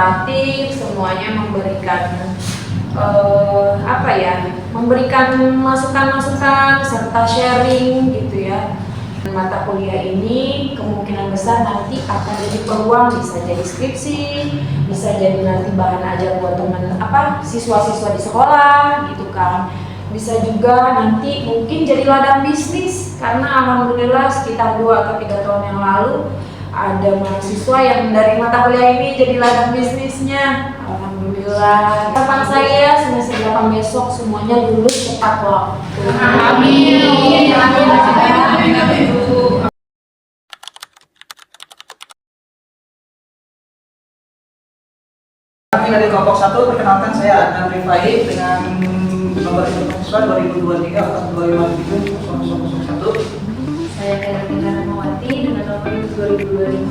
kooperatif, semuanya memberikan memberikan masukan-masukan serta sharing gitu ya. Mata kuliah ini kemungkinan besar nanti akan jadi peluang, bisa jadi skripsi, bisa jadi nanti bahan ajar buat teman siswa-siswa di sekolah gitu kan. Bisa juga nanti mungkin jadi ladang bisnis, karena alhamdulillah sekitar 2 atau 3 tahun yang lalu ada mahasiswa yang dari mata kuliah ini jadi ladang bisnisnya. Alhamdulillah. Harapan saya semester 8 besok semuanya lulus tepat waktu. Amin. Kami dari kelompok 1, perkenalkan saya Adnan Rifai dengan nomor siswa 2023 atau 2057 0001. Saya Kairina Rahmawati dengan nomor 2025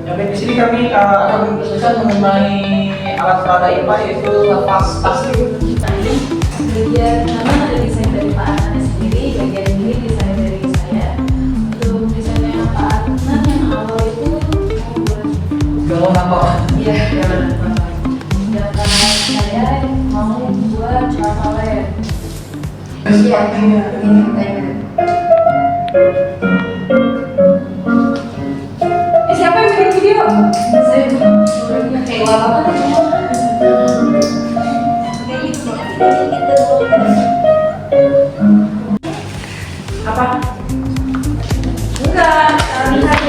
Ya, di sini kami akan menjelaskan mengenai alat perada IPA yaitu plastik. Bagian pertama ada desain dari Pak Adnan sendiri, bagian ini desain dari saya. Untuk desainnya Pak Adnan yang awal itu Galon apa? iya jalan apa? Sedangkan saya mau buat traveler. Iya, ini tanya. Siapa yang bikin video? Saya suruhnya kayak apa? Apa? Enggak, lihat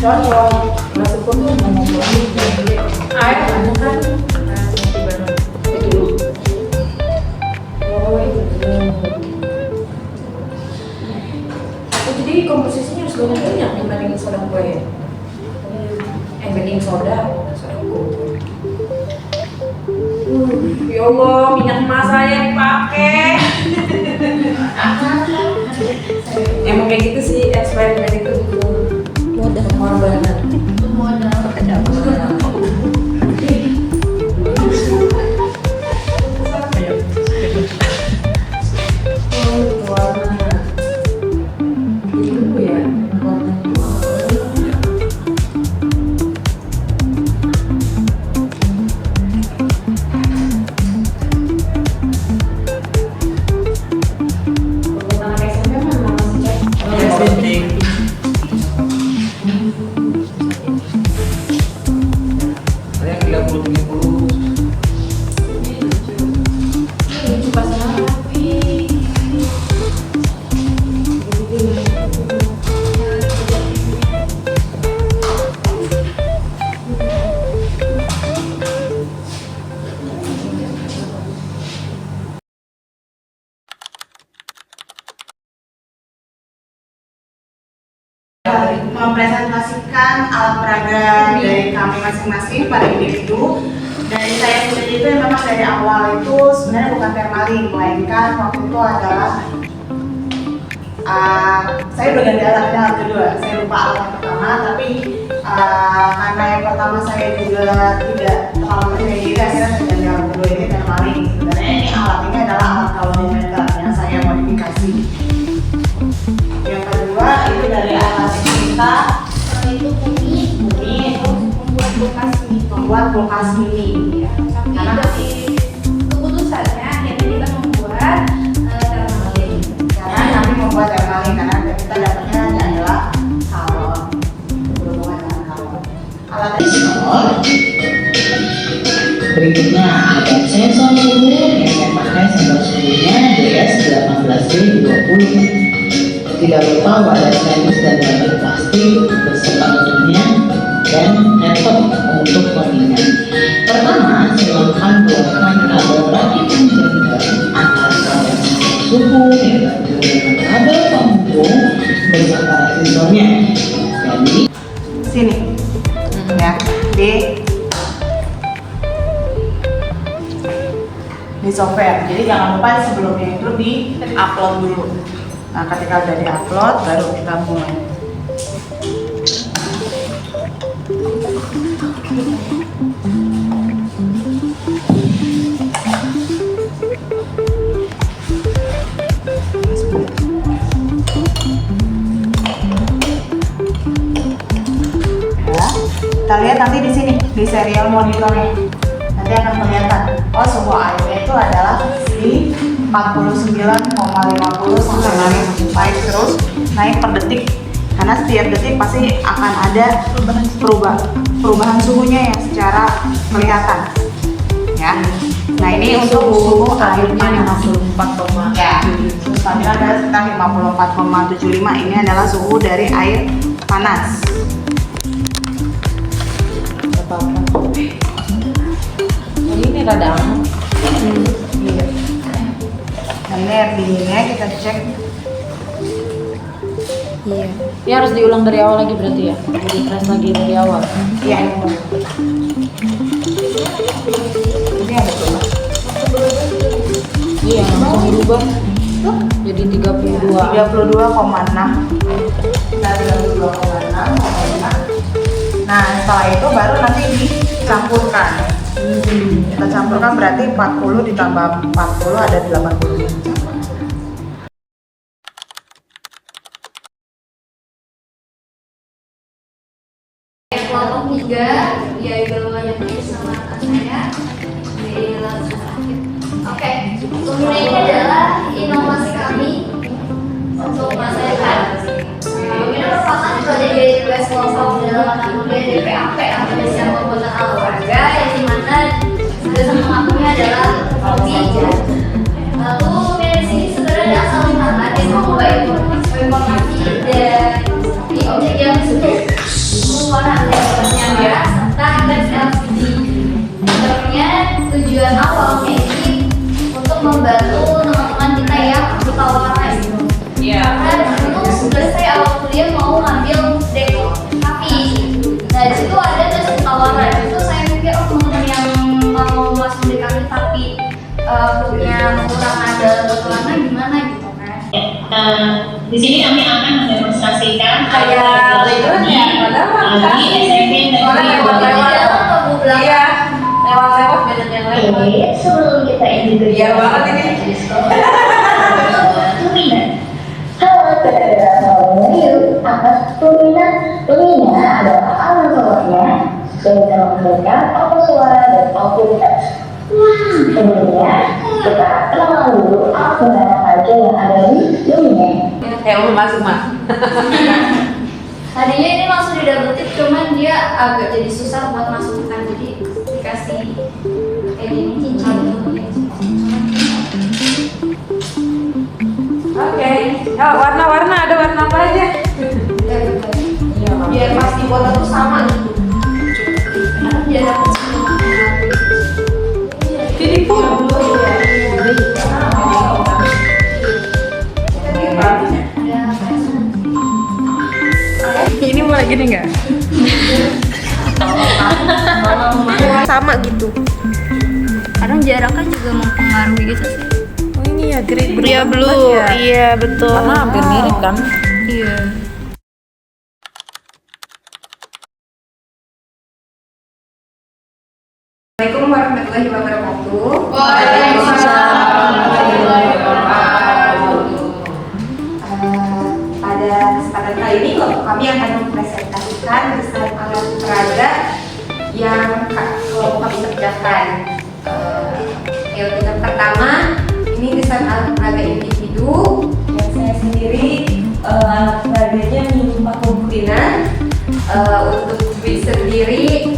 cocok. Masuk pun mau pulang air kan? Jadi komposisinya harus banyak dibandingin soda kue ya? Baking soda kue. Ya Allah, minyak emas saya dipakai. Emang kayak gitu sih, eksperimen itu butuh modal pengorbanan. Ada apa? Mempresentasikan alat peraga dari kami masing-masing pada individu. Dari saya sendiri itu memang dari awal itu sebenarnya bukan termalin, melainkan waktu itu adalah saya berganti alat kedua. Saya lupa alat pertama, tapi karena yang pertama saya juga tidak terlalu percaya diri, akhirnya saya ganti alat kedua ini termalin. Sebenarnya ini alat ini adalah alat kalorimeter yang saya modifikasi. Yang kedua itu dari alat kita Itu bumi membuat kulkas mini. karena dari keputusannya akhirnya kita membuat termalin. Karena kami membuat termalin karena kita dapatnya adalah kalon, berhubungan dengan kalon. Alat Berikutnya ada sensor suhu yang saya pakai sensor suhunya DS18B20. Tidak lupa wadah stainless dan wadah plastik beserta tutupnya dan laptop untuk pengingat. Pertama, silakan buatkan kabel rakitan jangkar antara kabel suhu dengan kabel penghubung beserta sensornya. Jadi sini ya di software. Jadi jangan lupa sebelumnya itu di upload dulu. Nah, ketika udah di upload baru kita mulai. kita lihat nanti di sini di serial monitornya. Nanti akan kelihatan. Oh, suhu airnya itu adalah di 49,50 sampai naik terus naik per detik. Karena setiap detik pasti akan ada perubahan suhunya yang secara kelihatan. Ya. Nah, ini untuk suhu airnya 54,7. ya. Suhu stabil adalah sekitar 54,75. Ini adalah suhu dari air panas. Jadi ini rada aman. Iya. Nah, ini air dinginnya kita cek. Iya. Ini harus diulang dari awal lagi berarti ya? Jadi press lagi dari awal. Iya, ini ada coba. Iya, langsung berubah. Jadi 32. 32,6. Nah, 32,6. Nah, setelah itu baru nanti dicampurkan. Kita campurkan berarti 40 ditambah 40 ada 80. Kelompok 3, yaitu banyak bersama rekan saya di dalam sakit. Oke, kemudian ini adalah inovasi kami untuk masyarakat. Ini merupakan proyek dari tugas kelompok dalam mata kuliah DPAP atau Desa Pembuatan Olahraga yang dimana tugas mengakunya adalah hobi. Lalu dari sini sebenarnya adalah saling mata dia mau informasi dari objek yang disebut orang ya serta gas LPG. Sebenarnya tujuan awalnya ini untuk membantu teman-teman kita yang buta warna gitu. Karena dulu sebenarnya saya awal kuliah mau ngambil deko, tapi nah di situ ada tes buta warna. Itu saya mikir teman-teman yang mau masuk DKV tapi punya kekurangan dalam buta warna gimana gitu kan. Di sini kami akan mendemonstrasikan Kayak lewat ya, padahal di SMP dan Iya, lewat beda-beda. Oke, sebelum kita ini Iya banget ini. Tuminan. Halo, yuk. Apa tuminan? Tuminan adalah alat suaranya yang bisa menghasilkan output suara dan output teks. Kemudian kita kenalan dulu apa aja yang ada di tuminan. Masuk mas. Tadinya ini langsung di double tip, cuman dia agak jadi susah buat masukkan, jadi dikasih kayak gini cincin. Oke. Oh, warna-warna ada warna apa aja? Biar pas di botol tuh sama gitu. Karena dia dapat semua. Jadi pun. Ini boleh gini nggak? Sama gitu. Kadang jaraknya juga mempengaruhi gitu sih. Oh ini ya grey Iya blue. Iya betul. Karena hampir mirip kan? Iya. Assalamualaikum warahmatullahi wabarakatuh. Waalaikumsalam warahmatullahi wabarakatuh. Pada kesempatan kali ini kami akan mempresentasikan desain alat peraga yang kelompok kami kerjakan. Untuk yang pertama, ini desain alat peraga individu yang saya sendiri alat peraganya menyerupai komputerinan. Untuk sendiri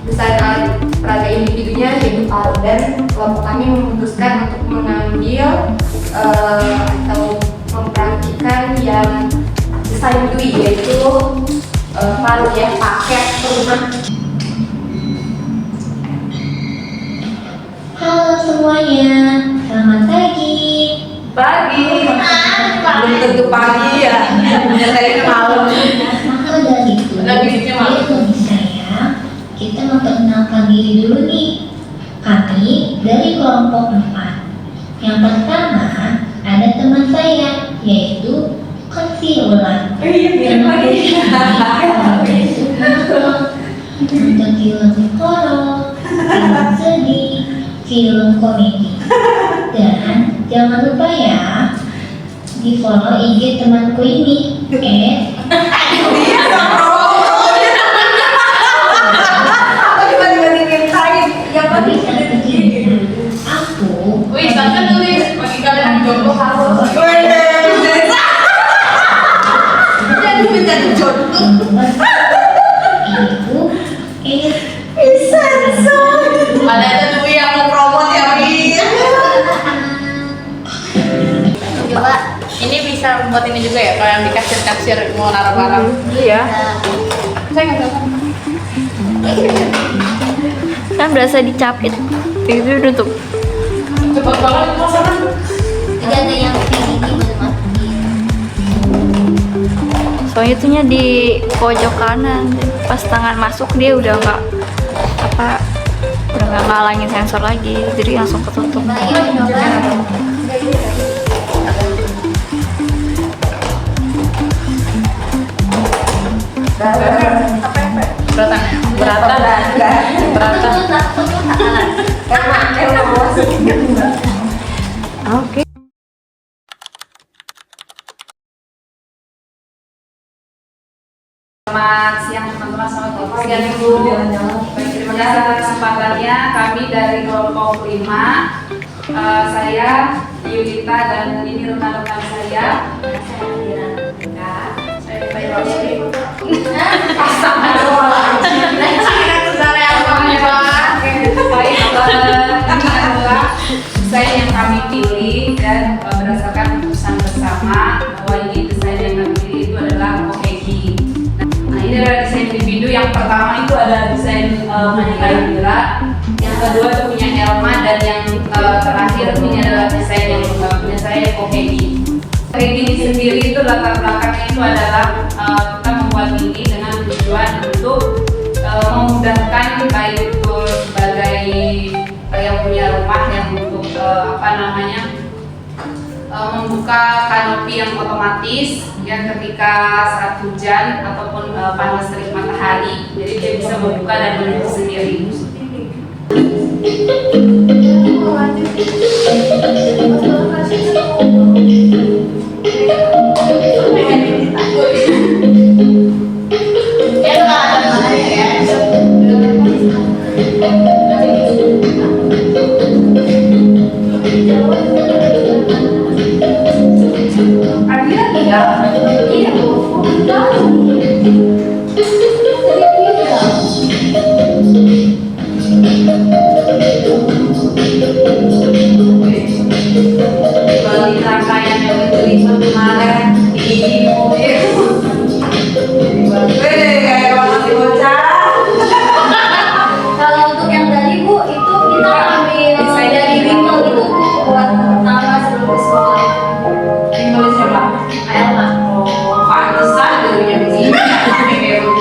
desain alat peraga individunya yaitu paru, dan kelompok kami memutuskan untuk mengambil atau mempraktikkan yang desain DUI, yaitu paru ya, paket rumah. Halo semuanya, selamat pagi. Pagi. Belum tentu pagi ya. Nyatanya malam. Maka dari itu, bagi saya, kita memperkenalkan diri dulu nih. Kami dari kelompok 4. Yang pertama, ada teman saya, yaitu Konsiulan. Untuk film horor, film sedih, film komedi. Dan jangan lupa ya, di follow IG temanku ini. Ada dulu yang mau promote ya, Mi. Coba. Ini bisa buat ini juga ya, kalau yang di kasir mau naruh barang. Iya. Saya nggak tahu. Kan berasa dicapit. Itu udah tuh. Cepet banget itu masakan. Jadi ada yang tinggi belum mati. Soalnya itunya di pojok kanan. Pas tangan masuk dia udah nggak udah nggak ngalangin sensor lagi, jadi langsung ketutup. Lagi coba. Oke. Selamat siang teman-teman, selamat siang Ibu. Baik, terima kasih atas kesempatannya. Kami dari kelompok 5, saya Yulita dan ini rekan-rekan saya. Saya Mbak Rosi. Baik, ini adalah desain yang kami pilih dan berdasarkan keputusan bersama bahwa ini desain yang kami pilih itu adalah Okegi. Nah, ini adalah desain individu. Yang pertama itu adalah desain Monica Indira, yang kedua itu punya Elma, dan yang terakhir ini adalah desain yang punya saya Okegi. Okegi ini sendiri itu latar belakangnya itu adalah kita membuat ini dengan tujuan untuk memudahkan baik itu sebagai yang punya rumah yang untuk membuka kanopi yang otomatis ya ketika saat hujan ataupun panas terik matahari, jadi dia bisa membuka dan menutup sendiri. Balik rangkaian yang diterima kemarin di mobil. Kalau untuk yang tadi Bu, itu kita ambil dari Winkle itu buat pertama sebelum ke sekolah. Ini siapa? Elma. Oh, pantesan dulunya di sini. Kayak begitu.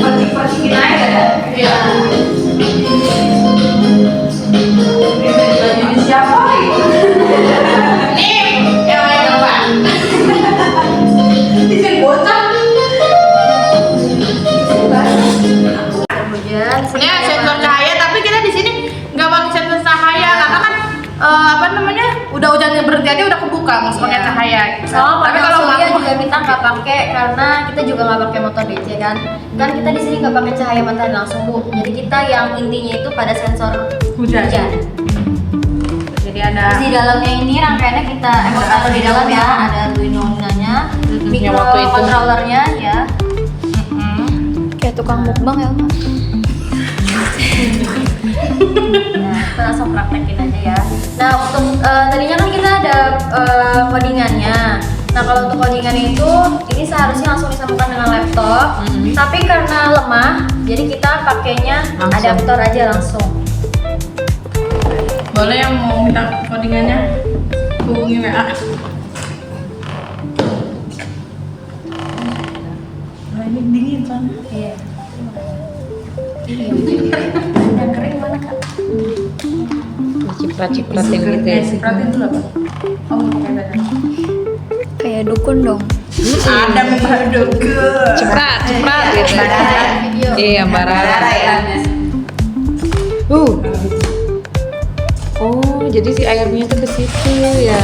Pergi-pergiin aja dah. Iya. Baju ini siapa? Nih, yang lain apa? Disini bocah. Hujan. Sebenarnya sensor cahaya, tapi kita di sini nggak pakai sensor cahaya karena kan udah hujannya berhenti aja udah kebuka, nggak usah pakai cahaya. Tapi kalau lampu juga kita nggak pakai karena kita juga nggak pakai motor DC kan. Kan kita di sini nggak pakai cahaya matahari langsung Bu. Jadi kita yang intinya itu pada sensor hujan. Jadi ada Terus di dalamnya ini rangkaiannya kita atau di dalam ya ada Arduino-nya, yang waktu itu. microcontrollernya ya. Kayak tukang mukbang ya, Mas. Nah, kita langsung praktekin aja ya. Nah, untuk tadinya kan kita ada codingannya. Nah, kalau untuk codingannya itu ini seharusnya langsung disambungkan dengan laptop. Tapi karena lemah, jadi kita pakainya Langsung. adaptor aja langsung. boleh yang mau minta codingannya hubungi WA. Ini dingin kan? Iya. Udah kering mana Kak? Ciprat-cipratin gitu ya. Cipratin dulu apa? Oh, pakai dada. Kayak dukun dong. Ada dukun. Ceprat gitu. Video. Iya, barara ya. Oh, jadi si airnya tuh ke situ ya.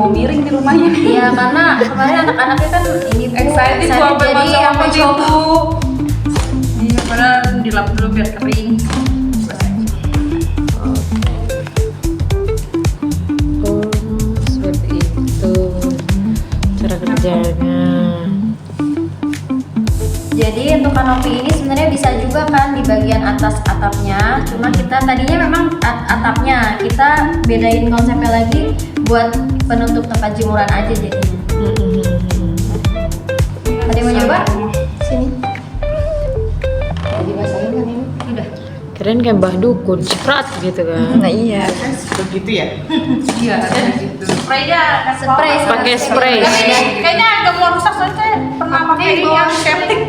mau miring di rumahnya. Iya, karena kemarin anak-anaknya kan ini Bu, Excited gua jadi masuk yang sama mencoba. ibu. Iya, padahal dilap dulu biar kering. Seperti itu cara kerjanya. Jadi untuk kanopi ini sebenarnya bisa juga kan di bagian atas atapnya. Cuma kita tadinya memang atapnya kita bedain konsepnya lagi buat penutup tempat jemuran aja jadinya. Ada yang mau nyoba? Sini. Dibasahin kan ini? Udah. Keren kayak Mbah Dukun, ceprat gitu kan. Nah iya. Begitu ya. Iya, ada gitu. Spray. Pakai spray. Kayaknya agak mau rusak soalnya saya pernah pakai ini yang septic.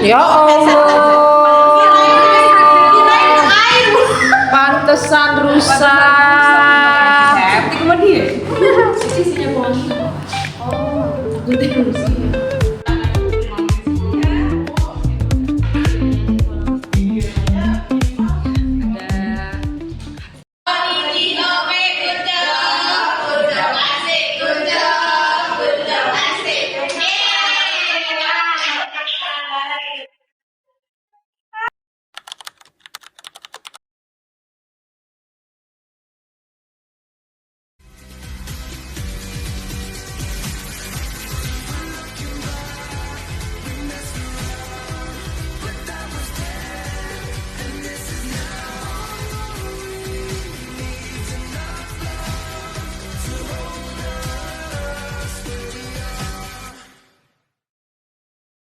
Ya Allah. Pantesan rusak. Septic sama dia. Sisinya bawah. Oh, takutnya rusak.